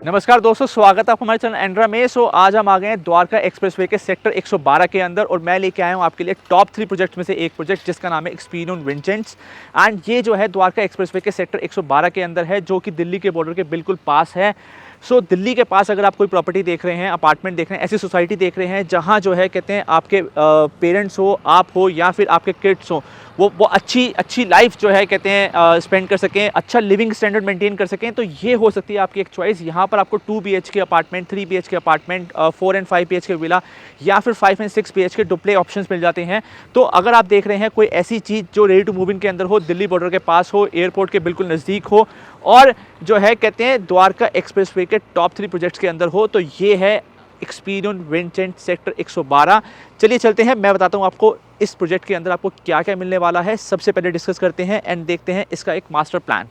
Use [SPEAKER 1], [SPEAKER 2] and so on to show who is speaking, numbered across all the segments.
[SPEAKER 1] नमस्कार दोस्तों, स्वागत है आपको हमारे चैनल एंड्रा में। आज हम आ गए हैं द्वारका एक्सप्रेसवे के सेक्टर 112 के अंदर और मैं लेके आया हूँ आपके लिए टॉप 3 प्रोजेक्ट में से एक प्रोजेक्ट जिसका नाम है एक्सपीरियन विंचेंट्स। एंड ये जो है द्वारका एक्सप्रेसवे के सेक्टर 112 के अंदर है, जो कि दिल्ली के बॉर्डर के बिल्कुल पास है। दिल्ली के पास अगर आप कोई प्रॉपर्टी देख रहे हैं, अपार्टमेंट देख रहे हैं, ऐसी सोसाइटी देख रहे हैं जहाँ जो है कहते हैं आपके पेरेंट्स हो, आप हो या फिर आपके किड्स हो, वो अच्छी लाइफ जो है कहते हैं स्पेंड कर सकें, अच्छा लिविंग स्टैंडर्ड मेंटेन कर सकें, तो ये हो सकती है आपकी एक चॉइस। यहाँ पर आपको 2 BHK apartment, 3 BHK apartment, 4 and 5 BHK villa या फिर 5 एंड 6 BHK डुप्ले ऑप्शंस मिल जाते हैं। तो अगर आप देख रहे हैं कोई ऐसी चीज़ जो रेडी टू मूव इन के अंदर हो, दिल्ली बॉर्डर के पास हो, एयरपोर्ट के बिल्कुल नज़दीक हो और जो है कहते हैं द्वारका एक्सप्रेसवे के टॉप 3 प्रोजेक्ट्स के अंदर हो, तो ये है एक्सपीरियन विंचेंट सेक्टर 112। चलिए चलते हैं, मैं बताता हूँ आपको इस प्रोजेक्ट के अंदर आपको क्या क्या मिलने वाला है। सबसे पहले डिस्कस करते हैं एंड देखते हैं इसका एक मास्टर प्लान।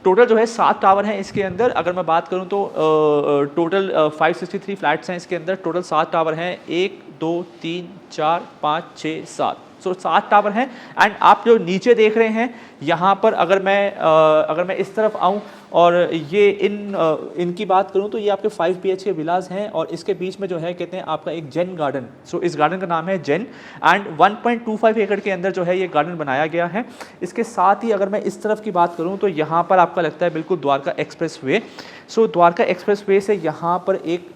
[SPEAKER 1] टोटल जो है 7 टावर हैं इसके अंदर। अगर मैं बात करूं तो टोटल 563 फ्लैट्स हैं इसके अंदर। टोटल 7 टावर हैं, 1 2 3 4 5 6 7। 7 टावर हैं। एंड आप जो नीचे देख रहे हैं यहाँ पर अगर मैं इस तरफ आऊँ और ये इनकी बात करूँ तो ये आपके 5 BHK विलास हैं और इसके बीच में जो है कहते हैं आपका एक जेन गार्डन। इस गार्डन का नाम है जेन एंड 1.25 एकड़ के अंदर जो है ये गार्डन बनाया गया है। इसके साथ ही अगर मैं इस तरफ की बात करूँ तो यहाँ पर आपका लगता है बिल्कुल द्वारका एक्सप्रेसवे। द्वारका एक्सप्रेसवे से यहाँ पर एक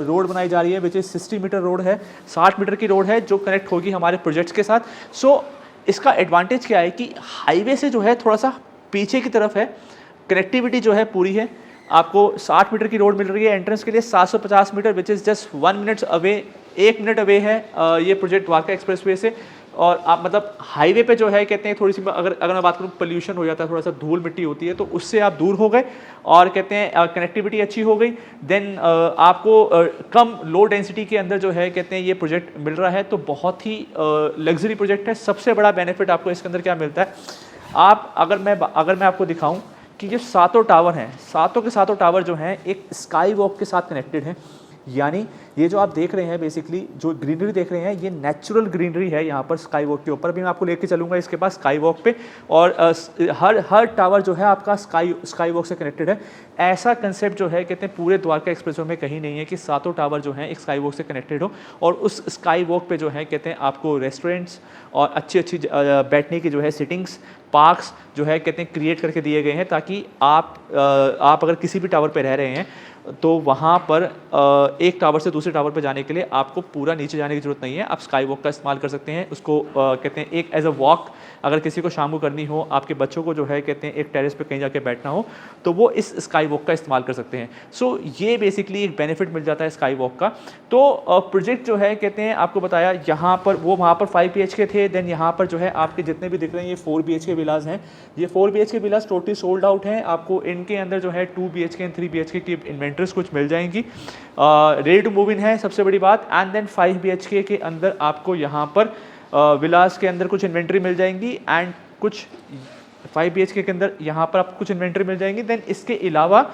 [SPEAKER 1] रोड बनाई जा रही है विच इज़ 60 मीटर रोड है, 60 मीटर की रोड है जो कनेक्ट होगी हमारे प्रोजेक्ट्स के साथ। इसका एडवांटेज क्या है कि हाईवे से जो है थोड़ा सा पीछे की तरफ है, कनेक्टिविटी जो है पूरी है आपको 60 मीटर की रोड मिल रही है एंट्रेंस के लिए, 750 metre which is just 1 minute away, 1 minute away है ये प्रोजेक्ट द्वारका एक्सप्रेसवे से। और आप मतलब हाईवे पे जो है कहते हैं थोड़ी सी अगर मैं बात करूँ पोल्यूशन हो जाता है, थोड़ा सा धूल मिट्टी होती है, तो उससे आप दूर हो गए और कहते हैं कनेक्टिविटी अच्छी हो गई। देन आपको कम लो डेंसिटी के अंदर जो है कहते हैं ये प्रोजेक्ट मिल रहा है, तो बहुत ही लग्जरी प्रोजेक्ट है। सबसे बड़ा बेनिफिट आपको इसके अंदर क्या मिलता है, आप अगर मैं आपको दिखाऊं कि ये सातों टावर हैं, सातों के सातों टावर जो हैं एक स्काई वॉक के साथ कनेक्टेड हैं। यानी ये जो आप देख रहे हैं बेसिकली जो ग्रीनरी देख रहे हैं ये नेचुरल ग्रीनरी है यहाँ पर स्काई वॉक के ऊपर। अभी मैं आपको लेके चलूँगा इसके पास स्काई वॉक पे, और हर टावर जो है आपका स्काई वॉक से कनेक्टेड है। ऐसा कंसेप्ट जो है कहते हैं पूरे द्वारका एक्सप्रेसवे में कहीं नहीं है कि सातों टावर जो हैं एक स्काई वॉक से कनेक्टेड हो, और उस स्काई वॉक पे जो है कहते हैं आपको रेस्टोरेंट्स और अच्छी बैठने की जो है सिटिंग्स, पार्क्स जो है कहते हैं क्रिएट करके दिए गए हैं, ताकि आप अगर किसी भी टावर पे रह रहे हैं तो वहाँ पर एक टावर से दूसरे टावर पर जाने के लिए आपको पूरा नीचे जाने की ज़रूरत नहीं है। आप स्काई वॉक का इस्तेमाल कर सकते हैं। उसको कहते हैं एक एज अ वॉक, अगर किसी को शाम को करनी हो, आपके बच्चों को जो है कहते हैं एक टेरेस पे कहीं जाके बैठना हो, तो वो इस स्काई वॉक का इस्तेमाल कर सकते हैं। सो ये बेसिकली एक बेनिफिट मिल जाता है स्काई वॉक का। तो प्रोजेक्ट जो है कहते हैं आपको बताया यहाँ पर वहाँ पर 5 BHK थे, देन यहाँ पर जो है आपके जितने भी दिख रहे हैं ये 4 BHK विलास हैं। ये 4 BHK विलास टोटली सोल्ड आउट हैं। आपको इनके अंदर जो है 2 BHK एंड 3 BHK की इन्वेंटरीज कुछ मिल जाएंगी, रेडी टू मूव इन है सबसे बड़ी बात। एंड देन 5 BHK के अंदर आपको यहाँ पर विलास के अंदर कुछ इन्वेंट्री मिल जाएंगी, एंड कुछ 5 BHK के अंदर यहाँ पर आपको कुछ इन्वेंट्री मिल जाएंगी। देन इसके अलावा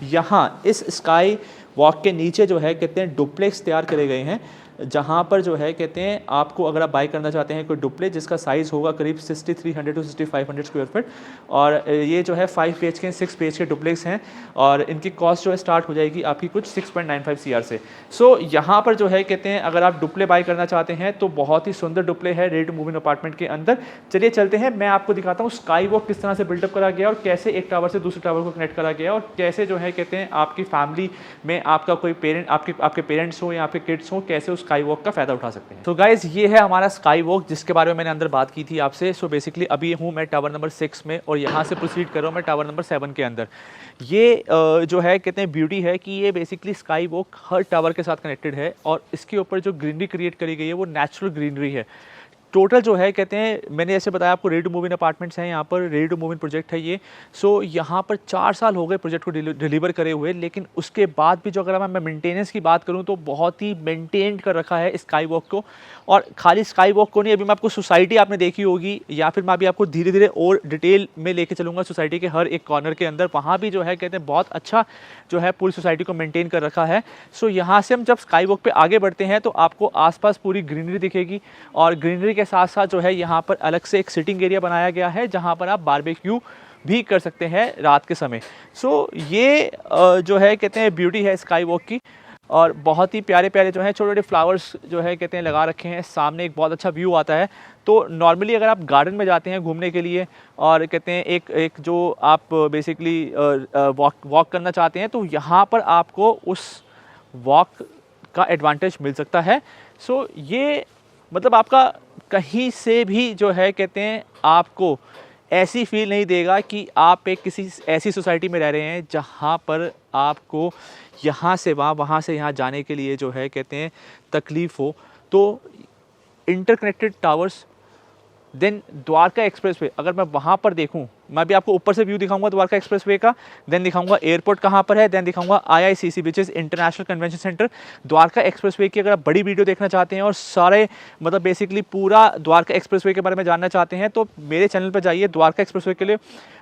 [SPEAKER 1] यहाँ इस स्काई वॉक के नीचे जो है कहते हैं डुप्लेक्स तैयार करे गए हैं, जहाँ पर जो है कहते हैं आपको अगर आप बाई करना चाहते हैं कोई डुप्लेक्स जिसका साइज़ होगा करीब 6300 टू 6500 स्क्वायर फीट, और ये जो है 5 BHK 6 BHK डुप्लेक्स हैं, और इनकी कॉस्ट जो है स्टार्ट हो जाएगी आपकी कुछ 6.95 CR से। सो यहाँ पर जो है कहते हैं अगर आप डुप्ले बाई करना चाहते हैं तो बहुत ही सुंदर डुप्ले है ready to move in apartment के अंदर। चलिए चलते हैं, मैं आपको दिखाता हूँ स्काई वॉक किस तरह से बिल्डअप करा गया और कैसे एक टावर से दूसरे टावर को कनेक्ट करा गया, और कैसे जो है कहते हैं आपकी फैमिली में आपका कोई पेरेंट आपके पेरेंट्स हो या आपके किड्स हो, कैसे उस स्काई वॉक का फायदा उठा सकते हैं। तो गाइज ये है हमारा स्काई वॉक जिसके बारे में मैंने अंदर बात की थी आपसे। सो बेसिकली अभी हूँ मैं टावर नंबर 6 में, और यहाँ से प्रोसीड कर रहा हूँ मैं टावर नंबर 7 के अंदर। ये जो है कहते हैं ब्यूटी है कि ये बेसिकली स्काई वॉक हर टावर के साथ कनेक्टेड है, और इसके ऊपर जो ग्रीनरी क्रिएट करी गई है वो नेचुरल ग्रीनरी है। टोटल जो है कहते हैं मैंने जैसे बताया आपको ready to move in apartments हैं यहाँ पर, ready to move in project है ये। सो यहाँ पर 4 साल हो गए प्रोजेक्ट को डिलीवर करे हुए, लेकिन उसके बाद भी जो अगर मैं मेंटेनेंस की बात करूँ तो बहुत ही मेंटेन कर रखा है स्काई वॉक को। और खाली स्काई वॉक को नहीं, अभी मैं आपको सोसाइटी आपने देखी होगी, या फिर मैं अभी आपको धीरे धीरे और डिटेल में लेके चलूँगा सोसाइटी के हर एक कॉर्नर के अंदर। वहाँ भी जो है कहते हैं बहुत अच्छा जो है पूरी सोसाइटी को मेंटेन कर रखा है। सो यहाँ से हम जब स्काई वॉक पे आगे बढ़ते हैं तो आपको आसपास पूरी ग्रीनरी दिखेगी, और ग्रीनरी के साथ साथ जो है यहाँ पर अलग से एक सिटिंग एरिया बनाया गया है जहाँ पर आप बारबेक्यू भी कर सकते हैं रात के समय। सो ये जो है कहते हैं ब्यूटी है स्काई वॉक की, और बहुत ही प्यारे प्यारे जो है छोटे छोटे फ्लावर्स जो है कहते हैं लगा रखे हैं। सामने एक बहुत अच्छा व्यू आता है। तो नॉर्मली अगर आप गार्डन में जाते हैं घूमने के लिए और कहते हैं एक जो आप बेसिकली वॉक करना चाहते हैं, तो यहाँ पर आपको उस वॉक का एडवांटेज मिल सकता है। सो ये मतलब आपका कहीं से भी जो है कहते हैं आपको ऐसी फील नहीं देगा कि आप एक किसी ऐसी सोसाइटी में रह रहे हैं जहाँ पर आपको यहाँ से वहाँ से यहाँ जाने के लिए जो है कहते हैं तकलीफ़ हो। तो interconnected towers, then Dwarka expressway, अगर मैं वहाँ पर देखूँ, मैं भी आपको ऊपर से व्यू दिखाऊंगा द्वारका एक्सप्रेसवे का, देन दिखाऊंगा एयरपोर्ट कहाँ पर है, देन दिखाऊंगा IICC which is international convention centre. Dwarka expressway की अगर आप बड़ी वीडियो देखना चाहते हैं और सारे मतलब बेसिकली पूरा द्वारका एक्सप्रेसवे के बारे में जानना चाहते हैं तो मेरे चैनल पर जाइए द्वारका एक्सप्रेसवे के लिए।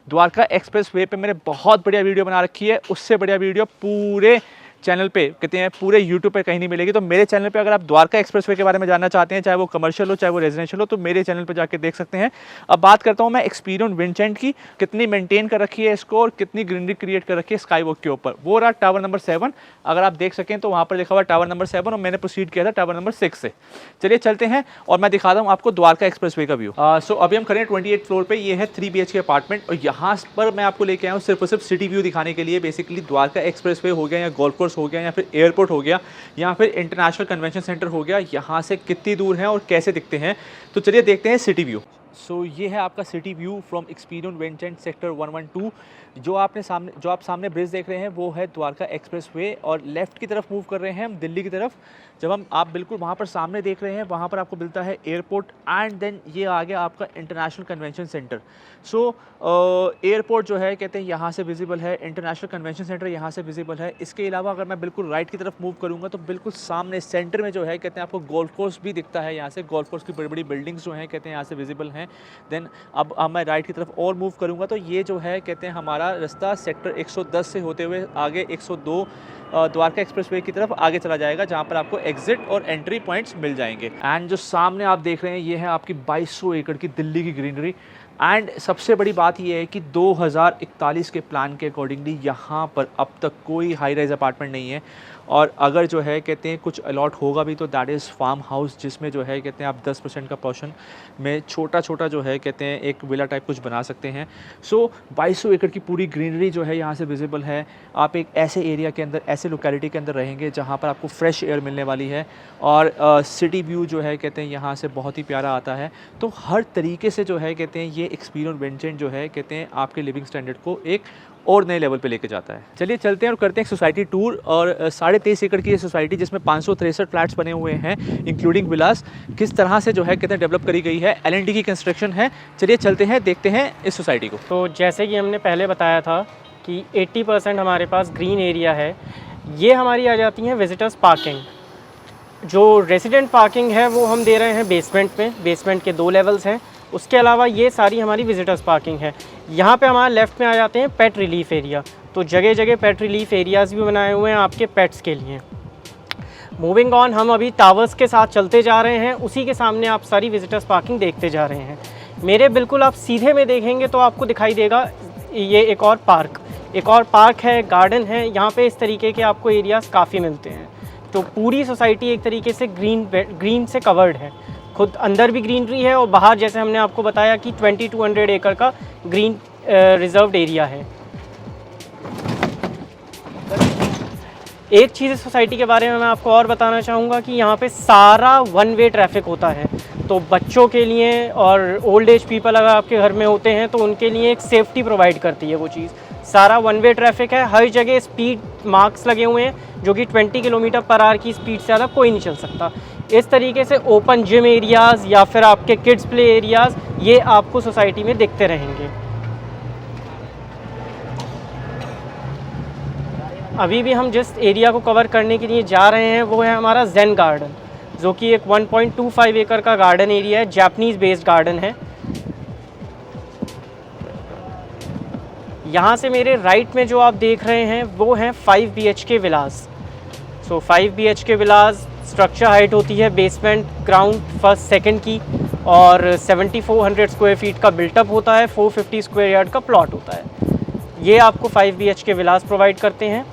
[SPEAKER 1] द्वारका एक्सप्रेसवे पर मैंने बहुत बढ़िया वीडियो बना रखी है, उससे बढ़िया वीडियो पूरे चैनल पे कहते हैं पूरे यूट्यूब पे कहीं नहीं मिलेगी। तो मेरे चैनल पे अगर आप द्वारका एक्सप्रेसवे के बारे में जानना चाहते हैं, चाहे वो कमर्शियल हो चाहे वो रेजिडेंशियल हो, तो मेरे चैनल पे जाके देख सकते हैं। अब बात करता हूँ मैं एक्सपीरियन विंसेंट की, कितनी मेंटेन कर रखी है इसको और कितनी ग्रीनरी क्रिएट कर रखी है स्काई वॉक के ऊपर। वो रहा टावर नंबर 7, अगर आप देख सकें तो वहाँ पर लिखा हुआ टावर नंबर 7 और मैंने प्रोसीड किया था टावर नंबर 6 से। चलिए चलते हैं और मैं दिखाता हूँ आपको द्वारका एक्सप्रेसवे का व्यू। सो अभी हम करें 28 फ्लोर पर, ये है 3 BHK अपार्टमेंट, और यहाँ पर मैं आपको लेके आया हूँ सिर्फ और सिर्फ सिटी व्यू दिखाने के लिए। बेसिकली द्वारका एक्सप्रेसवे हो गया या गोल्फ कोर्स हो गया या फिर एयरपोर्ट हो गया या फिर इंटरनेशनल कन्वेंशन सेंटर हो गया, यहाँ से कितनी दूर है और कैसे दिखते हैं। तो चलिए देखते हैं सिटी व्यू। सो ये है आपका city view from Experion Windchants sector 112। जो आप सामने ब्रिज देख रहे हैं वो है द्वारका एक्सप्रेसवे, और लेफ़्ट की तरफ मूव कर रहे हैं हम दिल्ली की तरफ। जब आप बिल्कुल वहाँ पर सामने देख रहे हैं, वहाँ पर आपको मिलता है एयरपोर्ट, एंड देन ये आ गया आपका इंटरनेशनल कन्वेंशन सेंटर। सो एयरपोर्ट जो है कहते हैं यहाँ से विजिबल है, इंटरनेशनल कन्वेंशन सेंटर यहाँ से विजिबल है। इसके अलावा अगर मैं बिल्कुल राइट की तरफ मूव करूँगा तो बिल्कुल सामने सेंटर में जो है कहते हैं आपको गोल्फ कोर्स भी दिखता है। यहाँ से गोल्फ कोर्स की बड़ी बड़ी बिल्डिंग्स जो हैं कहते हैं यहाँ से विजिबल हैं। देन अब मैं राइट की तरफ और मूव करूँगा तो ये जो है कहते हैं हमारा रास्ता सेक्टर 110 से होते हुए आगे 102 द्वारका एक्सप्रेसवे की तरफ आगे चला जाएगा, जहाँ पर आपको एग्जिट और एंट्री पॉइंट्स मिल जाएंगे। एंड जो सामने आप देख रहे हैं ये है आपकी 2200 एकड़ की दिल्ली की ग्रीनरी। एंड सबसे बड़ी बात ये है कि 2041 के प्लान के अकॉर्डिंगली यहाँ पर अब तक कोई हाई राइज अपार्टमेंट नहीं है, और अगर जो है कहते हैं कुछ अलॉट होगा भी तो दैट इज़ फार्म हाउस, जिसमें जो है कहते हैं आप 10% का पोर्शन में छोटा छोटा जो है कहते हैं एक विला टाइप कुछ बना सकते हैं। सो 2200 एकड़ की पूरी ग्रीनरी जो है यहाँ से विजिबल है। आप एक ऐसे एरिया के अंदर, ऐसे लोकेलिटी के अंदर रहेंगे जहाँ पर आपको फ्रेश एयर मिलने वाली है, और सिटी व्यू जो है कहते हैं यहाँ से बहुत ही प्यारा आता है। तो हर तरीके से जो है कहते हैं ये एक्सपीरियन विंसेंट जो है कहते हैं आपके लिविंग स्टैंडर्ड को एक और नए लेवल पे लेके जाता है। चलिए चलते हैं और करते हैं सोसाइटी टूर। और 23.5 एकड़ की ये सोसाइटी जिसमें 563 फ्लैट्स बने हुए हैं इंक्लूडिंग विलास, किस तरह से जो है कहते हैं डेवलप करी गई है। L&D की कंस्ट्रक्शन है। चलिए चलते हैं, देखते हैं इस सोसाइटी को।
[SPEAKER 2] तो जैसे कि हमने पहले बताया था कि 80% हमारे पास ग्रीन एरिया है। ये हमारी आ जाती हैं विजिटर्स पार्किंग। जो रेजिडेंट पार्किंग है वो हम दे रहे हैं बेसमेंट में। बेसमेंट के 2 लेवल्स हैं। उसके अलावा ये सारी हमारी विजिटर्स पार्किंग है। यहाँ पे हमारे लेफ़्ट में आ जाते हैं पेट रिलीफ एरिया। तो जगह जगह पेट रिलीफ एरियाज़ भी बनाए हुए हैं आपके पेट्स के लिए। मूविंग ऑन, हम अभी टावर्स के साथ चलते जा रहे हैं। उसी के सामने आप सारी विजिटर्स पार्किंग देखते जा रहे हैं। मेरे बिल्कुल आप सीधे में देखेंगे तो आपको दिखाई देगा ये एक और पार्क है, गार्डन है। यहाँ पे इस तरीके के आपको एरियाज़ काफ़ी मिलते हैं। तो पूरी सोसाइटी एक तरीके से ग्रीन से कवर्ड है। खुद अंदर भी ग्रीनरी है और बाहर जैसे हमने आपको बताया कि 2200 एकड़ का ग्रीन रिजर्व्ड एरिया है। एक चीज़ इस सोसाइटी के बारे में मैं आपको और बताना चाहूँगा कि यहाँ पे सारा 1 वे ट्रैफिक होता है। तो बच्चों के लिए और ओल्ड एज पीपल अगर आपके घर में होते हैं तो उनके लिए एक सेफ्टी प्रोवाइड करती है वो चीज़। सारा 1 वे ट्रैफिक है। हर जगह स्पीड मार्क्स लगे हुए हैं जो कि 20 किलोमीटर/आवर की स्पीड से ज़्यादा कोई नहीं चल सकता। इस तरीके से ओपन जिम एरियाज़ या फिर आपके किड्स प्ले एरियाज़ ये आपको सोसाइटी में दिखते रहेंगे। अभी भी हम जिस एरिया को कवर करने के लिए जा रहे हैं वो है हमारा जेन गार्डन, जो कि एक 1.25 एकड़ का गार्डन एरिया है। जापानीज़ बेस्ड गार्डन है। यहाँ से मेरे राइट में जो आप देख रहे हैं वो हैं 5 BHK विलास। सो 5 BHK विलास स्ट्रक्चर हाइट होती है बेसमेंट, ग्राउंड, फर्स्ट, सेकंड की, और 7400 स्क्वायर फीट का बिल्टअप होता है। 450 स्क्वायर यार्ड का प्लॉट होता है। ये आपको 5 BHK विलास प्रोवाइड करते हैं।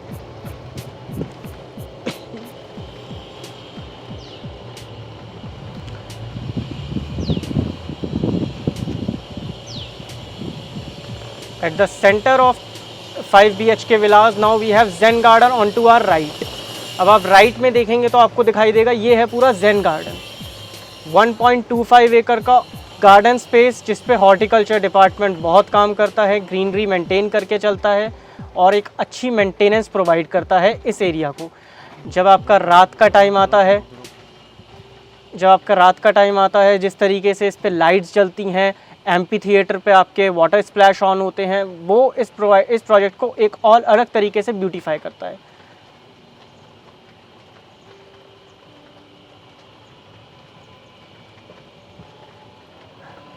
[SPEAKER 2] At the center of 5 BHK villas now we have Zen garden onto our right। अब आप राइट में देखेंगे तो आपको दिखाई देगा ये है पूरा Zen गार्डन। 1.25 एकड़ का गार्डन स्पेस जिस पे हॉर्टिकल्चर डिपार्टमेंट बहुत काम करता है, ग्रीनरी मेंटेन करके चलता है और एक अच्छी मेंटेनेंस प्रोवाइड करता है इस एरिया को। जब आपका रात का टाइम आता है जिस तरीके से इस पे लाइट्स जलती हैं, एम्पी थिएटर पे आपके वाटर स्प्लैश ऑन होते हैं, वो इस प्रोजेक्ट को एक और अलग तरीके से ब्यूटीफाई करता है।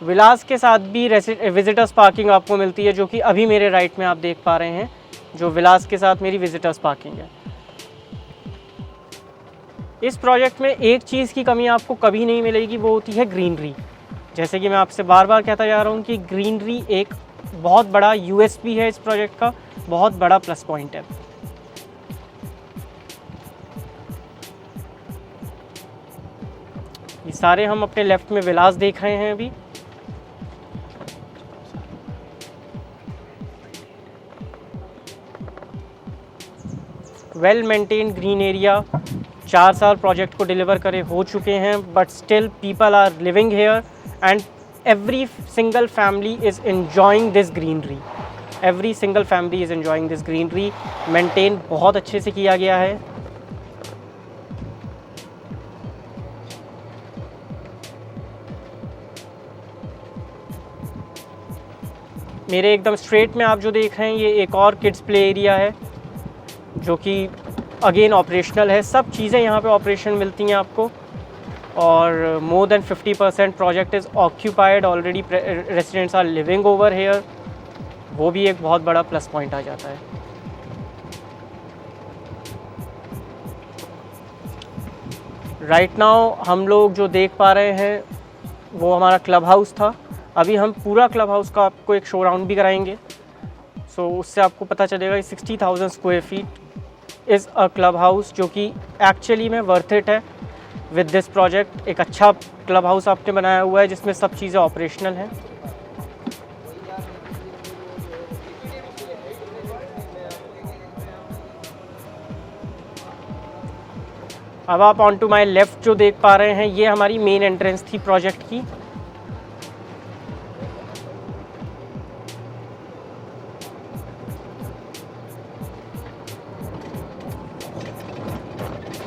[SPEAKER 2] विलास के साथ भी विजिटर्स पार्किंग आपको मिलती है, जो कि अभी मेरे राइट में आप देख पा रहे हैं, जो विलास के साथ मेरी विजिटर्स पार्किंग है। इस प्रोजेक्ट में एक चीज़ की कमी आपको कभी नहीं मिलेगी, वो होती है ग्रीनरी। जैसे कि मैं आपसे बार बार कहता जा रहा हूँ कि ग्रीनरी एक बहुत बड़ा USP है इस प्रोजेक्ट का, बहुत बड़ा प्लस पॉइंट है। ये सारे हम अपने लेफ्ट में विलास देख रहे हैं अभी। Well maintained green area. 4 साल प्रोजेक्ट को डिलीवर करे हो चुके हैं, but still people are living here and every single family is enjoying this greenery. Every single family is enjoying this greenery. Maintain बहुत अच्छे से किया गया है. मेरे एकदम स्ट्रेट में आप जो देख रहे हैं ये एक और किड्स प्ले एरिया है जो कि अगेन ऑपरेशनल है. सब चीज़ें यहाँ पे ऑपरेशन मिलती हैं आपको. और more than 50% project is occupied already. Residents are living over here. वो भी एक बहुत बड़ा प्लस पॉइंट आ जाता है. राइट नाउ हम लोग जो देख पा रहे हैं वो हमारा क्लब हाउस था. अभी हम पूरा क्लब हाउस का आपको एक शो राउंड भी कराएंगे. सो उससे आपको पता चलेगा 60,000 square feet is a club house जो कि एक्चुअली में वर्थ इट है. विद दिस प्रोजेक्ट एक अच्छा क्लब हाउस आपने बनाया हुआ है जिसमें सब चीज़ें ऑपरेशनल हैं. अब आप ऑन टू माई लेफ़्ट जो देख पा रहे हैं ये हमारी मेन एंट्रेंस थी प्रोजेक्ट की.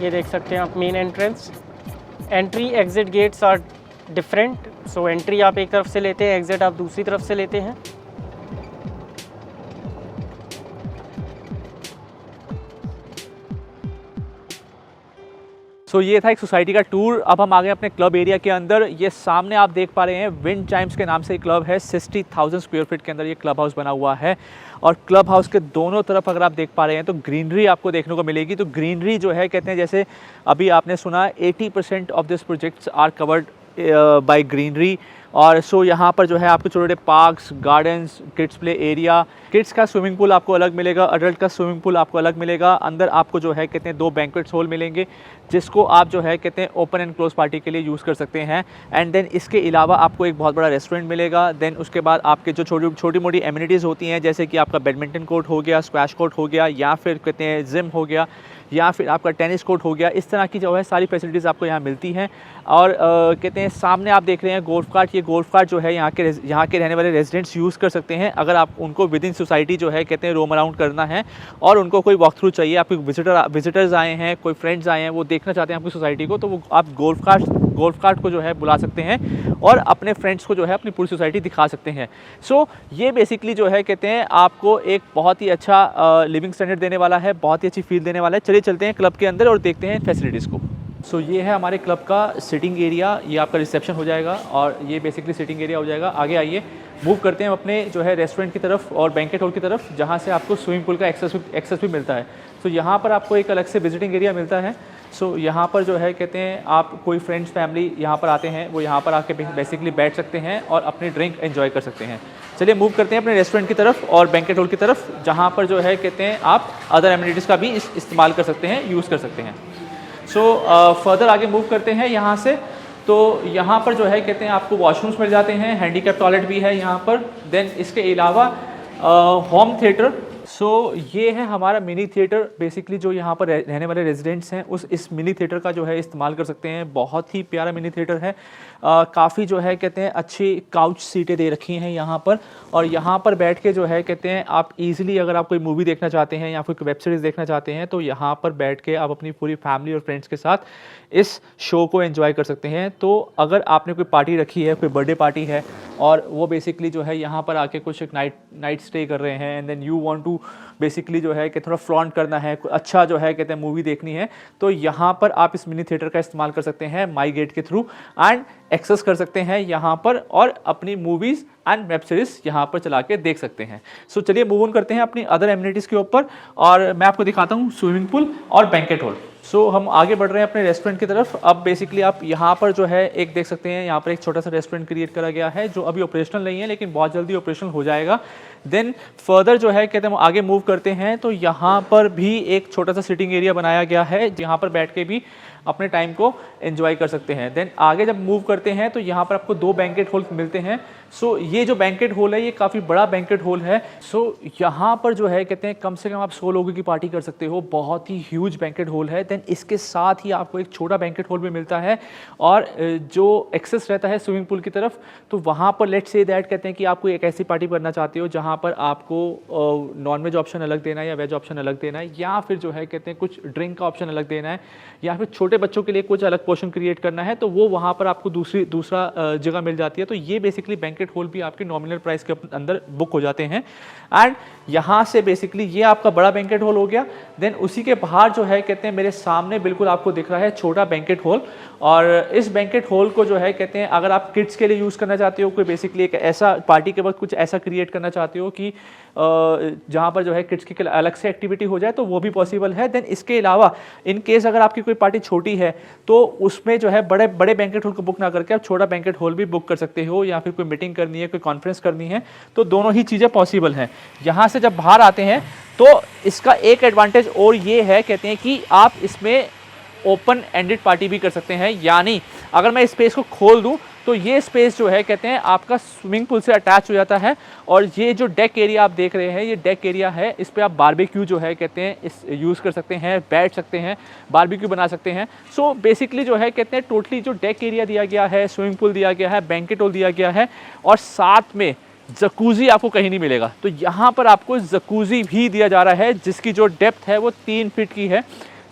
[SPEAKER 2] ये देख सकते हैं आप main entrance. Entry exit gates are different. So entry आप एक तरफ से लेते हैं, एग्ज़िट आप दूसरी तरफ से लेते हैं.
[SPEAKER 1] सो ये था एक सोसाइटी का टूर. अब हम आ गए अपने क्लब एरिया के अंदर. ये सामने आप देख पा रहे हैं विंड चाइम्स के नाम से एक क्लब है. 60,000 स्क्वायर फीट के अंदर ये क्लब हाउस बना हुआ है. और क्लब हाउस के दोनों तरफ अगर आप देख पा रहे हैं तो ग्रीनरी आपको देखने को मिलेगी. तो ग्रीनरी जो है कहते हैं जैसे अभी आपने सुना 80% of this projects are covered by greenery. और सो यहाँ पर जो है आपको छोटे छोटे parks, gardens, kids play area, kids का स्विमिंग पूल आपको अलग मिलेगा, अडल्ट का स्विमिंग पूल आपको अलग मिलेगा. अंदर आपको जो है कहते हैं 2 बैंक्वेट हॉल मिलेंगे जिसको आप जो है कहते हैं ओपन एंड क्लोज पार्टी के लिए यूज़ कर सकते हैं. एंड देन इसके अलावा आपको एक बहुत बड़ा रेस्टोरेंट मिलेगा. देन उसके बाद आपके जो छोटी मोटी एमिनिटीज़ होती हैं जैसे कि आपका बैडमिंटन कोर्ट हो गया, स्क्वैश कोर्ट हो गया, या फिर कहते हैं जिम हो गया, या फिर आपका टेनिस कोर्ट हो गया. इस तरह की जो है सारी फैसिलिटीज़ आपको यहाँ मिलती हैं. और कहते हैं सामने आप देख रहे हैं गोल्फ कार्ट. ये गोल्फ कार्ट जो है यहाँ के रहने वाले रेजिडेंट्स यूज़ कर सकते हैं अगर आप उनको विद इन सोसाइटी जो है कहते हैं रोम अराउंड करना है और उनको कोई वॉक थ्रू चाहिए. आपके विजिटर्स आए हैं, कोई फ्रेंड्स आए हैं, वो देखना चाहते हैं आपकी सोसाइटी को, तो वो आप गोल्फ कार्ट को जो है बुला सकते हैं और अपने फ्रेंड्स को जो है अपनी पूरी सोसाइटी दिखा सकते हैं. सो ये बेसिकली जो है कहते हैं आपको एक बहुत ही अच्छा लिविंग स्टैंडर्ड देने वाला है, बहुत ही अच्छी फील देने वाला है. चलिए चलते हैं क्लब के अंदर और देखते हैं फैसिलिटीज़ को. सो ये है हमारे क्लब का सिटिंग एरिया. ये आपका रिसेप्शन हो जाएगा और ये बेसिकली सिटिंग एरिया हो जाएगा. आगे आइए, मूव करते हैं अपने जो है रेस्टोरेंट की तरफ और बैंकेट हॉल की तरफ जहाँ से आपको स्विमिंग पूल का एक्सेस भी मिलता है. सो यहाँ पर आपको एक अलग से विजिटिंग एरिया मिलता है. सो यहाँ पर जो है कहते हैं आप कोई फ्रेंड्स फैमिली यहाँ पर आते हैं वो यहाँ पर आके बेसिकली बैठ सकते हैं और अपनी ड्रिंक एंजॉय कर सकते हैं. चलिए मूव करते हैं अपने रेस्टोरेंट की तरफ और बैंकेट हॉल की तरफ जहाँ पर जो है कहते हैं आप अदर एमिनिटीज़ का भी इस्तेमाल कर सकते हैं, यूज़ कर सकते हैं. सो फर्दर आगे मूव करते हैं यहाँ से. तो यहाँ पर जो है कहते हैं आपको वॉशरूम्स मिल जाते हैं, हैंडीकैप टॉयलेट भी है यहाँ पर. देन इसके अलावा होम थिएटर. सो ये है हमारा मिनी थिएटर. बेसिकली जो यहाँ पर रहने वाले रेजिडेंट्स हैं इस मिनी थिएटर का जो है इस्तेमाल कर सकते हैं. बहुत ही प्यारा मिनी थिएटर है. काफ़ी जो है कहते हैं अच्छी काउच सीटें दे रखी हैं यहाँ पर और यहाँ पर बैठ के जो है कहते हैं आप इजीली अगर आप कोई मूवी देखना चाहते हैं या फिर वेब सीरीज़ देखना चाहते हैं तो यहाँ पर बैठ के आप अपनी पूरी फैमिली और फ्रेंड्स के साथ इस शो को एंजॉय कर सकते हैं. तो अगर आपने कोई पार्टी रखी है, कोई बर्थडे पार्टी है और वो बेसिकली जो है यहाँ पर आके कुछ एक नाइट स्टे कर रहे हैं and then you want to basically जो है कि थोड़ा फ्लॉन्ट करना है, अच्छा जो है कहते हैं मूवी देखनी है, तो यहाँ पर आप इस मिनी थिएटर का इस्तेमाल कर सकते हैं माई गेट के थ्रू एंड एक्सेस कर सकते हैं यहाँ पर और अपनी मूवीज़ एंड वेब सीरीज़ यहाँ पर चला के देख सकते हैं. सो चलिए मूव ऑन करते हैं अपनी अदर एमिनिटीज़ के ऊपर और मैं आपको दिखाता हूँ स्विमिंग पूल और बैंकेट हॉल. सो हम आगे बढ़ रहे हैं अपने रेस्टोरेंट की तरफ. अब बेसिकली आप यहाँ पर जो है एक देख सकते हैं यहाँ पर एक छोटा सा रेस्टोरेंट क्रिएट करा गया है जो अभी ऑपरेशनल नहीं है लेकिन बहुत जल्दी ऑपरेशनल हो जाएगा. देन फर्दर जो है कहते हैं हम आगे मूव करते हैं तो यहाँ पर भी एक छोटा सा सिटिंग एरिया बनाया गया है जहाँ पर बैठ के भी अपने टाइम को एंजॉय कर सकते हैं। देन आगे जब मूव करते हैं तो यहाँ पर आपको 2 बैंकेट हॉल मिलते हैं। सो ये जो बैंकेट हॉल है ये काफ़ी बड़ा बैंकेट हॉल है। सो यहाँ पर जो है कहते हैं कम से कम आप 100 लोगों की पार्टी कर सकते हो, बहुत ही ह्यूज बैंकेट हॉल है। देन इसके साथ ही आपको एक छोटा बैंकेट हॉल भी मिलता है और जो एक्सेस रहता है स्विमिंग पूल की तरफ, तो वहाँ पर लेट्स से दैट कहते हैं कि आप कोई एक ऐसी पार्टी करना चाहते हो जहाँ पर आपको नॉन वेज ऑप्शन अलग देना है या वेज ऑप्शन अलग देना है, या फिर जो है कहते हैं कुछ ड्रिंक का ऑप्शन अलग देना है, या फिर छोटे बच्चों के लिए कुछ अलग पोर्शन क्रिएट करना है, तो वो वहाँ पर आपको दूसरा जगह मिल जाती है। तो ये बेसिकली बैंकेट हॉल भी आपके नॉमिनल प्राइस के अंदर बुक हो जाते हैं। एंड यहाँ से बेसिकली ये आपका बड़ा बैंकेट हॉल हो गया। देन उसी के बाहर जो है कहते हैं मेरे सामने बिल्कुल आपको दिख रहा है छोटा बैंकेट हॉल, और इस बैंकेट हॉल को जो है कहते हैं अगर आप किड्स के लिए यूज़ करना चाहते हो, कोई बेसिकली एक ऐसा पार्टी के वक्त कुछ ऐसा क्रिएट करना चाहते हो कि जहाँ पर जो है किड्स की अलग से एक्टिविटी हो जाए, तो वो भी पॉसिबल है। देन इसके अलावा इन केस अगर आपकी कोई पार्टी छोटी है तो उसमें जो है बड़े बड़े बैंकेट हॉल को बुक ना करके आप छोटा बैंकेट हॉल भी बुक कर सकते हो, या फिर कोई मीटिंग करनी है, कोई कॉन्फ्रेंस करनी है, तो दोनों ही चीज़ें पॉसिबल हैं। यहाँ से जब बाहर आते हैं तो इसका एक एडवांटेज और ये है कहते हैं कि आप इसमें ओपन एंडेड पार्टी भी कर सकते हैं। यानी अगर मैं स्पेस को खोल दूं तो ये स्पेस जो है कहते हैं आपका स्विमिंग पूल से अटैच हो जाता है, और ये जो डेक एरिया आप देख रहे हैं ये डेक एरिया है। इस पे आप बारबेक्यू जो है कहते हैं इस यूज़ कर सकते हैं, बैठ सकते हैं, बारबेक्यू बना सकते हैं। सो बेसिकली जो है कहते हैं टोटली जो डेक एरिया दिया गया है, स्विमिंग पूल दिया गया है, बैंकेट हॉल दिया गया है, और साथ में जकूज़ी आपको कहीं नहीं मिलेगा। तो यहाँ पर आपको जकूज़ी भी दिया जा रहा है जिसकी जो डेप्थ है वो 3 फीट की है।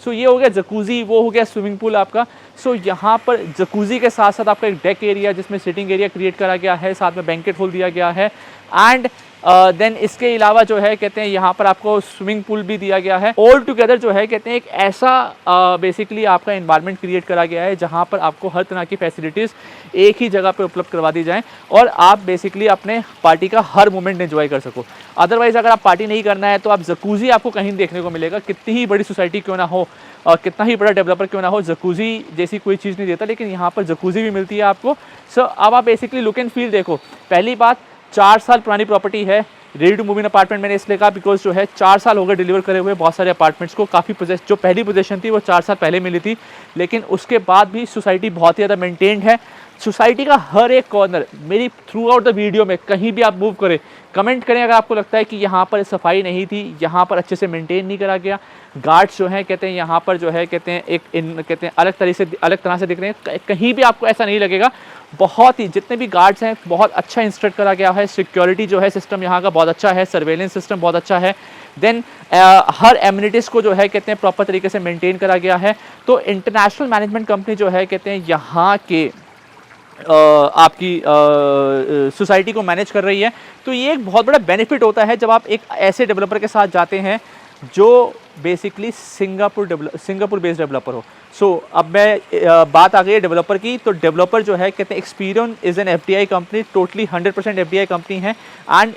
[SPEAKER 1] सो ये हो गया जकूज़ी, वो हो गया स्विमिंग पूल आपका। सो यहाँ पर जकूज़ी के साथ साथ आपका एक डेक एरिया जिसमें सिटिंग एरिया क्रिएट करा गया है, साथ में बैंकेट हॉल दिया गया है, एंड देन इसके अलावा जो है कहते हैं यहाँ पर आपको स्विमिंग पूल भी दिया गया है। ऑल टुगेदर जो है कहते हैं एक ऐसा बेसिकली आपका एनवायरनमेंट क्रिएट करा गया है जहाँ पर आपको हर तरह की फैसिलिटीज़ एक ही जगह पे उपलब्ध करवा दी जाएँ और आप बेसिकली अपने पार्टी का हर मोमेंट एंजॉय कर सको। अदरवाइज़ अगर आप पार्टी नहीं करना है तो आप जकूज़ी आपको कहीं देखने को मिलेगा, कितनी ही बड़ी सोसाइटी क्यों ना हो और कितना ही बड़ा डेवलपर क्यों ना हो, जकूज़ी जैसी कोई चीज़ नहीं देता, लेकिन यहाँ पर जकूज़ी भी मिलती है आपको। सो अब आप बेसिकली लुक एंड फील देखो। पहली बात 4 साल पुरानी प्रॉपर्टी है, ready to move in apartment मैंने इसलिए कहा बिकॉज जो है 4 साल हो गए डिलीवर करे हुए बहुत सारे अपार्टमेंट्स को। काफ़ी जो पहली पोजीशन थी वो 4 साल पहले मिली थी, लेकिन उसके बाद भी सोसाइटी बहुत ही ज़्यादा मेंटेन्ड है। सोसाइटी का हर एक कॉर्नर मेरी थ्रू आउट द वीडियो में कहीं भी आप मूव करें, कमेंट करें अगर आपको लगता है कि यहाँ पर सफाई नहीं थी, यहाँ पर अच्छे से मेंटेन नहीं करा गया। गार्ड्स जो हैं कहते हैं यहाँ पर जो है कहते हैं कहते हैं अलग तरह से दिख रहे हैं, कहीं भी आपको ऐसा नहीं लगेगा। बहुत ही जितने भी गार्ड्स हैं बहुत अच्छा इंस्ट्रक्ट करा गया है, सिक्योरिटी जो है सिस्टम यहाँ का बहुत अच्छा है, सर्वेलेंस सिस्टम बहुत अच्छा है। देन हर एमिनिटीज़ को जो है कहते हैं प्रॉपर तरीके से मेंटेन करा गया है। तो इंटरनेशनल मैनेजमेंट कंपनी जो है कहते हैं यहाँ के आपकी सोसाइटी को मैनेज कर रही है। तो ये एक बहुत बड़ा बेनिफिट होता है जब आप एक ऐसे डेवलपर के साथ जाते हैं जो बेसिकली सिंगापुर बेस्ड डेवलपर हो। सो अब मैं बात आ गई है डेवलपर की, तो डेवलपर जो है कहते हैं Experian is an FDI company, totally 100% FDI company है, and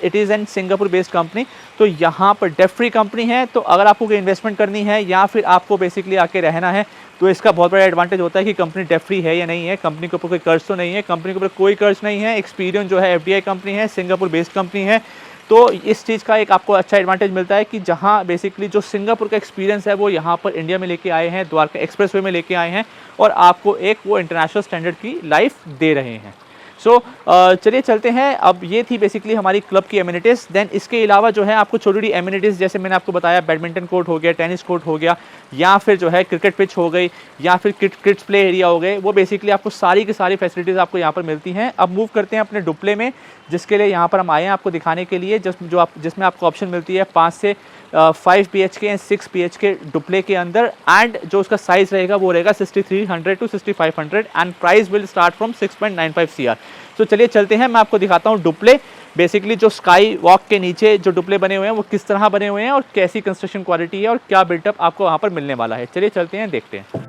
[SPEAKER 1] it is an Singapore based company. तो यहाँ पर डेट फ्री कंपनी है, तो अगर आपको कोई इन्वेस्टमेंट करनी है या फिर आपको बेसिकली आके रहना है तो इसका बहुत बड़ा एडवांटेज होता है कि कंपनी डेट फ्री है या नहीं है, कंपनी के ऊपर कोई कर्ज तो नहीं है, कंपनी के ऊपर कोई कर्ज नहीं है, एक्सपीरियन जो है FDI कंपनी है, सिंगापुर बेस्ड कंपनी है। तो इस चीज़ का एक आपको अच्छा एडवांटेज मिलता है कि जहाँ बेसिकली जो सिंगापुर का एक्सपीरियंस है वो यहाँ पर इंडिया में लेके आए हैं, द्वारका एक्सप्रेसवे में लेके आए हैं और आपको एक वो इंटरनेशनल स्टैंडर्ड की लाइफ दे रहे हैं। सो चलिए चलते हैं। अब ये थी बेसिकली हमारी क्लब की एमिनिटीज़। देन इसके अलावा जो है आपको छोटी छोटी एमिनिटीज़ जैसे मैंने आपको बताया बैडमिंटन कोर्ट हो गया, टेनिस कोर्ट हो गया, या फिर जो है क्रिकेट पिच हो गई, या फिर किड्स प्ले एरिया हो गए, वो बेसिकली आपको सारी की सारी फैसिलिटीज़ आपको यहाँ पर मिलती हैं। अब मूव करते हैं अपने डुप्ले में, जिसके लिए यहाँ पर हम आए हैं आपको दिखाने के लिए, जिसमें आपको ऑप्शन मिलती है 5 से 5 BHK एंड 6 BHK डुप्ले के अंदर, एंड जो उसका साइज़ रहेगा वो रहेगा 6300 to 6500 and price will start from 6.95 CR। तो चलिए चलते हैं, मैं आपको दिखाता हूँ डुप्ले, बेसिकली जो स्काई वॉक के नीचे जो डुप्ले बने हुए हैं वो किस तरह बने हुए हैं और कैसी कंस्ट्रक्शन क्वालिटी है और क्या बिल्टअप आपको वहाँ पर मिलने वाला है। चलिए चलते हैं, देखते हैं।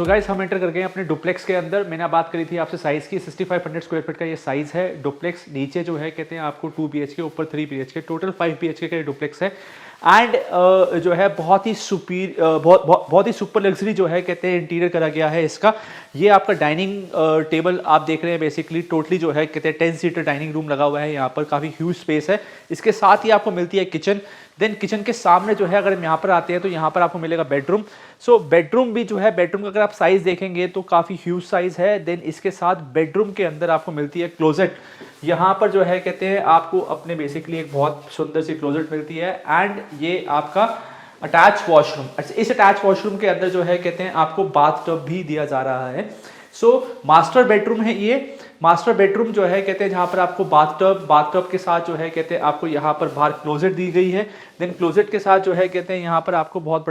[SPEAKER 1] सो गाइस हम एंटर कर गए अपने डुप्लेक्स के अंदर। मैंने बात करी थी आपसे साइज़ की, 6500 स्क्वायर फीट का ये साइज़ है डुप्लेक्स। नीचे जो है कहते हैं आपको 2 BHK, ऊपर 3 BHK, टोटल 5 BHK का ये डुप्लेक्स है। एंड जो है बहुत ही बहुत ही सुपर लग्जरी जो है कहते हैं इंटीरियर करा गया है इसका। ये आपका डाइनिंग टेबल आप देख रहे हैं, बेसिकली टोटली जो है कहते हैं 10 सीटर डाइनिंग रूम लगा हुआ है यहाँ पर, काफ़ी ह्यूज स्पेस है। इसके साथ ही आपको मिलती है किचन। देन किचन के सामने जो है अगर हम यहाँ पर आते हैं तो यहाँ पर आपको मिलेगा बेडरूम। सो बेडरूम भी जो है, बेडरूम का अगर आप साइज़ देखेंगे तो काफ़ी ह्यूज साइज़ है। देन इसके साथ बेडरूम के अंदर आपको मिलती है क्लोजेट। यहाँ पर जो है कहते हैं आपको अपने बेसिकली एक बहुत सुंदर सी क्लोजेट मिलती है। एंड ये आपका अटैच वॉशरूम। अच्छा, इस अटैच वॉशरूम के अंदर जो है कहते हैं आपको बाथ टब भी दिया जा रहा है। सो मास्टर बेडरूम है ये। मास्टर बेडरूम जो है कहते हैं जहाँ पर आपको बाथ टब के साथ जो है कहते हैं आपको यहाँ पर बाहर क्लोजेट दी गई है। देन क्लोजेट के साथ जो है कहते हैं यहाँ पर आपको बहुत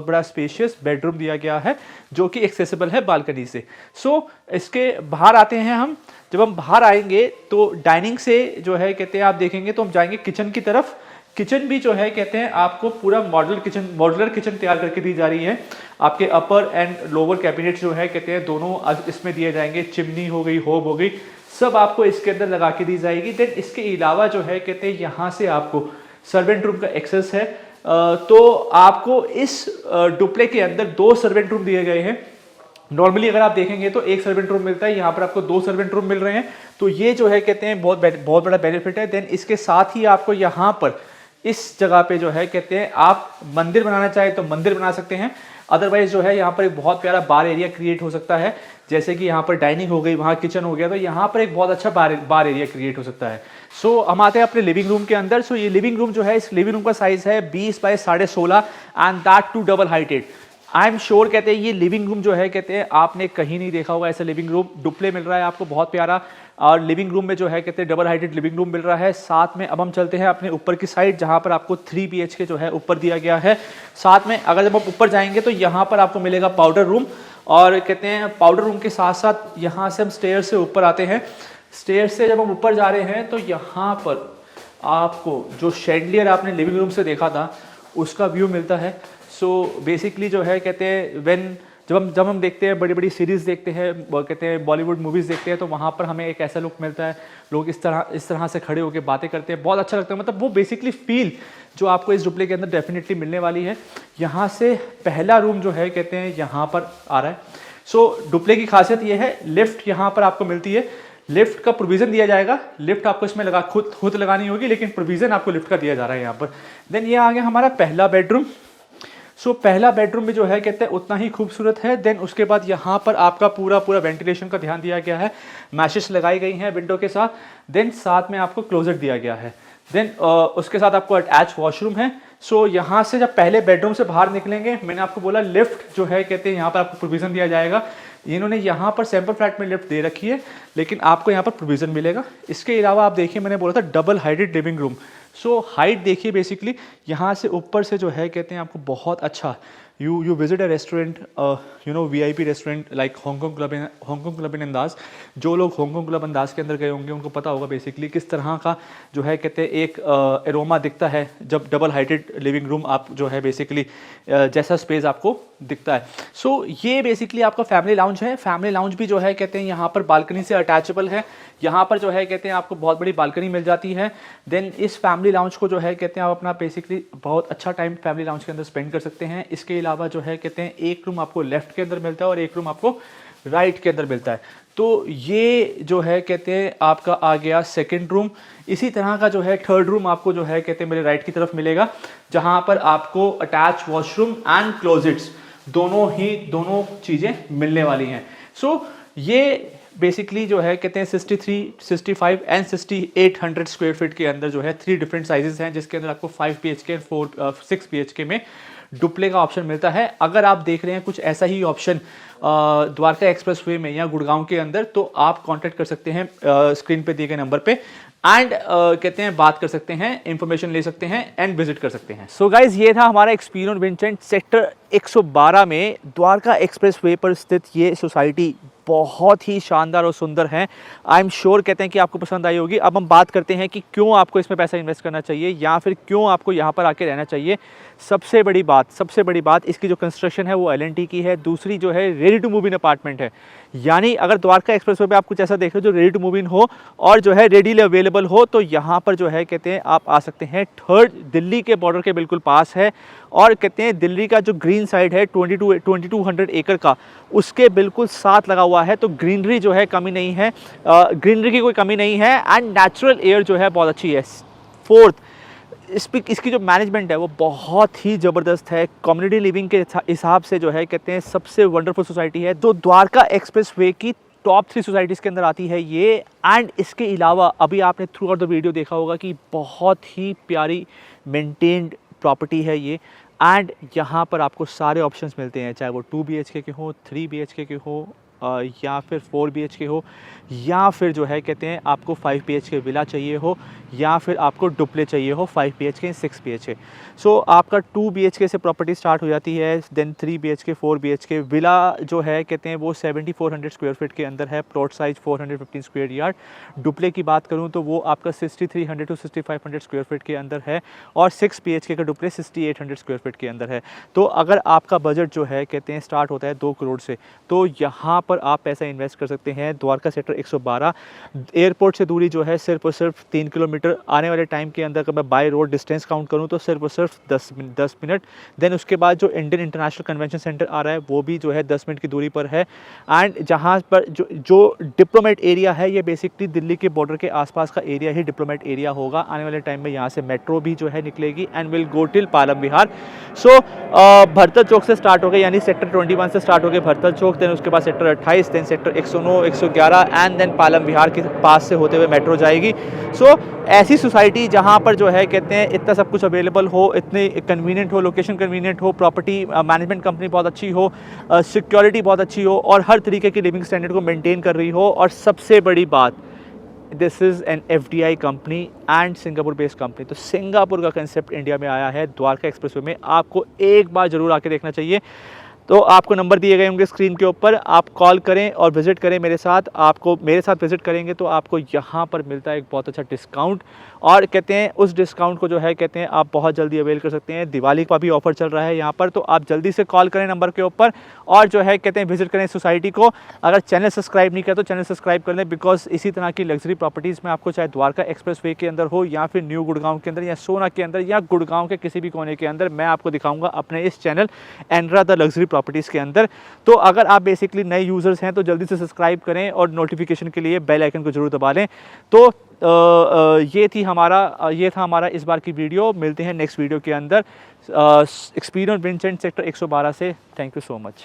[SPEAKER 1] बड़ा स्पेशियस बेडरूम दिया गया है जो कि एक्सेसिबल है बालकनी से। सो इसके बाहर आते हैं हम। जब हम बाहर आएंगे तो डाइनिंग से जो है कहते हैं आप देखेंगे तो हम जाएंगे किचन की तरफ। किचन भी जो है कहते हैं आपको पूरा मॉड्यूलर किचन तैयार करके दी जा रही है। आपके अपर एंड लोअर कैबिनेट जो है कहते हैं दोनों इसमें दिए जाएंगे। चिमनी हो गई, होब हो गई, सब आपको इसके अंदर लगा के दी जाएगी। देन इसके अलावा जो है कहते हैं यहाँ से आपको सर्वेंट रूम का एक्सेस है। तो आपको इस डुप्ले के अंदर 2 सर्वेंट रूम दिए गए हैं। नॉर्मली अगर आप देखेंगे तो 1 सर्वेंट रूम मिलता है, यहाँ पर आपको 2 सर्वेंट रूम मिल रहे हैं। तो ये जो है कहते हैं बहुत बड़ा बेनिफिट है। देन इसके साथ ही आपको यहाँ पर इस जगह पे जो है कहते हैं आप मंदिर बनाना चाहे तो मंदिर बना सकते हैं। अदरवाइज जो है यहाँ पर एक बहुत प्यारा बार एरिया क्रिएट हो सकता है। जैसे कि यहाँ पर डाइनिंग हो गई, वहाँ किचन हो गया, तो यहाँ पर एक बहुत अच्छा बार एरिया क्रिएट हो सकता है। सो हम आते हैं अपने लिविंग रूम के अंदर। सो ये लिविंग रूम जो है, इस लिविंग रूम का साइज है 20 by 16.5 and that too double heighted. I am sure कहते हैं ये लिविंग रूम जो है कहते हैं आपने कहीं नहीं देखा होगा ऐसा लिविंग रूम। डुप्ले मिल रहा है आपको बहुत प्यारा। और लिविंग रूम में जो है कहते हैं डबल हाइटेड लिविंग रूम मिल रहा है। साथ में अब हम चलते हैं अपने ऊपर की साइड जहां पर आपको 3 BHK जो है ऊपर दिया गया है। साथ में अगर जब आप ऊपर जाएंगे तो यहाँ पर आपको मिलेगा पाउडर रूम। और कहते हैं पाउडर रूम के साथ साथ यहाँ से हम स्टेयर से ऊपर आते हैं। स्टेयर से जब हम ऊपर जा रहे हैं तो यहाँ पर आपको जो शैंडलियर आपने लिविंग रूम से देखा था उसका व्यू मिलता है। सो बेसिकली जो है कहते हैं जब हम देखते हैं बड़ी सीरीज़ देखते हैं, कहते हैं बॉलीवुड मूवीज़ देखते हैं, तो वहाँ पर हमें एक ऐसा लुक मिलता है। लोग इस तरह से खड़े होकर बातें करते हैं, बहुत अच्छा लगता है। मतलब वो बेसिकली फील जो आपको इस डुप्ले के अंदर डेफिनेटली मिलने वाली है। यहाँ से पहला रूम जो है कहते हैं यहाँ पर आ रहा है। सो डुप्ले की खासियत ये है, लिफ्ट यहाँ पर आपको मिलती है। लिफ्ट का प्रोविज़न दिया जाएगा। लिफ्ट आपको इसमें खुद लगानी होगी, लेकिन प्रोविज़न आपको लिफ्ट का दिया जा रहा है यहाँ पर। देन ये आ गया हमारा पहला बेडरूम। सो पहला बेडरूम भी जो है कहते हैं उतना ही खूबसूरत है। देन उसके बाद यहाँ पर आपका पूरा वेंटिलेशन का ध्यान दिया गया है। मैशेस लगाई गई हैं विंडो के साथ। देन साथ में आपको क्लोजेट दिया गया है। देन उसके साथ आपको अटैच वॉशरूम है। सो यहाँ से जब पहले बेडरूम से बाहर निकलेंगे, मैंने आपको बोला लिफ्ट जो है कहते हैं यहाँ पर आपको प्रोविज़न दिया जाएगा। इन्होंने यहाँ पर सैंपल फ्लैट में लिफ्ट दे रखी है, लेकिन आपको यहाँ पर प्रोविज़न मिलेगा। इसके अलावा आप देखिए, मैंने बोला था double heighted living room. So height देखिए, बेसिकली यहाँ से ऊपर से जो है कहते हैं आपको बहुत अच्छा you visit a restaurant, VIP restaurant like Hong Kong club in अंदाज। जो लोग हांगकॉन्ग क्लब अंदाज के अंदर गए होंगे उनको पता होगा बेसिकली किस तरह का जो है कहते हैं एक एरोमा दिखता है जब डबल हाइटेड लिविंग रूम आप जो है बेसिकली जैसा स्पेस आपको दिखता है। सो ये बेसिकली आपका फैमिली लाउंज है। फैमिली लाउंज भी जो है कहते हैं यहाँ पर बालकनी से अटैचेबल है। यहाँ पर जो है कहते हैं आपको बहुत बड़ी बालकनी मिल जाती है। देन इस फैमिली लाउंज को जो है कहते हैं आप अपना बेसिकली बहुत अच्छा टाइम फैमिली लाउंज के अंदर स्पेंड कर सकते हैं। इसके अलावा जो है कहते हैं एक रूम आपको लेफ्ट के अंदर मिलता है और एक रूम आपको राइट के अंदर मिलता है। तो ये जो है कहते हैं आपका आ गया सेकंड रूम। इसी तरह का जो है थर्ड रूम आपको जो है कहते हैं मेरे राइट की तरफ मिलेगा, जहां पर आपको अटैच वॉशरूम एंड क्लोजेट्स दोनों चीज़ें मिलने वाली हैं। सो ये बेसिकली जो है कहते हैं 63, 65 एंड 6800 स्क्वायर फीट के अंदर जो है 3 डिफरेंट साइजेस हैं, जिसके अंदर आपको 5 BHK और 6 BHK में डुप्ले का ऑप्शन मिलता है। अगर आप देख रहे हैं कुछ ऐसा ही ऑप्शन द्वारका एक्सप्रेसवे में या गुड़गांव के अंदर, तो आप कांटेक्ट कर सकते हैं स्क्रीन पे दिए गए नंबर पे एंड कहते हैं बात कर सकते हैं, इंफॉर्मेशन ले सकते हैं एंड विजिट कर सकते हैं। सो गाइज, ये था हमारा एक्सपीरियंस विंसेंट सेक्टर 112 में द्वारका एक्सप्रेसवे पर स्थित ये सोसाइटी बहुत ही शानदार और सुंदर है। आई एम श्योर कहते हैं कि आपको पसंद आई होगी। अब हम बात करते हैं कि क्यों आपको इसमें पैसा इन्वेस्ट करना चाहिए या फिर क्यों आपको यहाँ पर आके रहना चाहिए। सबसे बड़ी बात इसकी जो कंस्ट्रक्शन है वो L&T की है। दूसरी जो है ready to move in apartment है, यानी अगर द्वारका एक्सप्रेसवे पे आप कुछ ऐसा देख रहे हो जो रेडी टू मूव इन हो और जो है रेडीली अवेलेबल हो, तो यहाँ पर जो है कहते हैं आप आ सकते हैं। थर्ड, दिल्ली के बॉर्डर के बिल्कुल पास है और कहते हैं दिल्ली का जो ग्रीन साइड है 2200 एकड़ का, उसके बिल्कुल साथ लगा हुआ है। तो ग्रीनरी जो है कमी नहीं है, ग्रीनरी की कोई कमी नहीं है एंड नेचुरल एयर जो है बहुत अच्छी है। फोर्थ, इसकी जो मैनेजमेंट है वो बहुत ही ज़बरदस्त है। कम्युनिटी लिविंग के हिसाब से जो है कहते हैं सबसे वंडरफुल सोसाइटी है। तो द्वारका एक्सप्रेसवे की टॉप 3 सोसाइटीज़ के अंदर आती है ये। एंड इसके अलावा अभी आपने थ्रू आउट द वीडियो देखा होगा कि बहुत ही प्यारी मेंटेन्ड प्रॉपर्टी है ये। एंड यहाँ पर आपको सारे ऑप्शंस मिलते हैं, चाहे वो 2 BHK के हो, 3 BHK के हो, या फिर 4 BHK हो, या फिर जो है कहते हैं आपको 5 BHK विला चाहिए हो, या फिर आपको डुप्ले चाहिए हो 5 BHK 6 BHK। सो आपका 2 BHK से प्रॉपर्टी स्टार्ट हो जाती है, देन 3 BHK 4 BHK विला जो है कहते हैं वो 7400 स्क्वायर फीट के अंदर है, plot size 415 square yard. Duplex की बात करूं तो वो आपका 6300 टू 6500 स्क्वायर फीट के अंदर है और 6 BHK का डुप्ले 6800 स्क्वायर फीट के अंदर है। तो अगर आपका बजट जो है कहते हैं स्टार्ट होता है 2 करोड़ से, तो यहाँ पर आप पैसा इन्वेस्ट कर सकते हैं। द्वारका सेक्टर 112, एयरपोर्ट से दूरी जो है सिर्फ और सिर्फ 3 किलोमीटर। आने वाले टाइम के अंदर अगर मैं बाय रोड डिस्टेंस काउंट करूं तो सिर्फ और सिर्फ 10 मिनट। देन उसके बाद जो इंडियन इंटरनेशनल कन्वेंशन सेंटर आ रहा है वो भी जो है 10 मिनट की दूरी पर है। एंड जहां पर जो डिप्लोमेट एरिया है ये बेसिकली दिल्ली के बॉर्डर के आसपास का एरिया ही डिप्लोमेट एरिया होगा। आने वाले टाइम में यहाँ से मेट्रो भी जो है निकलेगी and will go till Palam Vihar. So Bharthal चौक से स्टार्ट हो गए, यानी सेक्टर 21 से स्टार्ट हो गए भरतल चौक, देन उसके बाद sector 28, then sector 109, 111 and then Palam Vihar के पास से होते हुए मेट्रो जाएगी। सो ऐसी सोसाइटी जहां पर जो है कहते हैं इतना सब कुछ अवेलेबल हो, इतने कन्वीनियंट हो, लोकेशन कन्वीनियंट हो, प्रॉपर्टी मैनेजमेंट कंपनी बहुत अच्छी हो, सिक्योरिटी बहुत अच्छी हो और हर तरीके की लिविंग स्टैंडर्ड को मेंटेन कर रही हो, और सबसे बड़ी बात this is an FDI company and Singapore based company. तो सिंगापुर का कंसेप्ट इंडिया में आया है द्वारका एक्सप्रेसवे में, आपको एक बार ज़रूर आके देखना चाहिए। तो आपको नंबर दिए गए होंगे स्क्रीन के ऊपर, आप कॉल करें और विज़िट करें मेरे साथ। आपको मेरे साथ विज़िट करेंगे तो आपको यहाँ पर मिलता है एक बहुत अच्छा डिस्काउंट, और कहते हैं उस डिस्काउंट को जो है कहते हैं आप बहुत जल्दी अवेल कर सकते हैं। दिवाली का भी ऑफर चल रहा है यहाँ पर, तो आप जल्दी से कॉल करें नंबर के ऊपर और जो है कहते हैं विज़िट करें सोसाइटी को। अगर चैनल सब्सक्राइब नहीं किया तो चैनल सब्सक्राइब कर लें, बिकॉज इसी तरह की लग्जरी प्रॉपर्टीज़ में आपको चाहे द्वारका एक्सप्रेसवे के अंदर हो या फिर न्यू गुड़गांव के अंदर या सोना के अंदर या गुड़गांव के किसी भी कोने के अंदर, मैं आपको दिखाऊंगा अपने इस channel Andra the luxury properties के अंदर। तो अगर आप बेसिकली नए यूज़र्स हैं तो जल्दी से सब्सक्राइब करें और नोटिफिकेशन के लिए बेल आइकन को जरूर दबा लें। तो ये था हमारा इस बार की वीडियो। मिलते हैं नेक्स्ट वीडियो के अंदर एक्सपीरियंस विंसेंट सेक्टर 112 से। Thank you so much.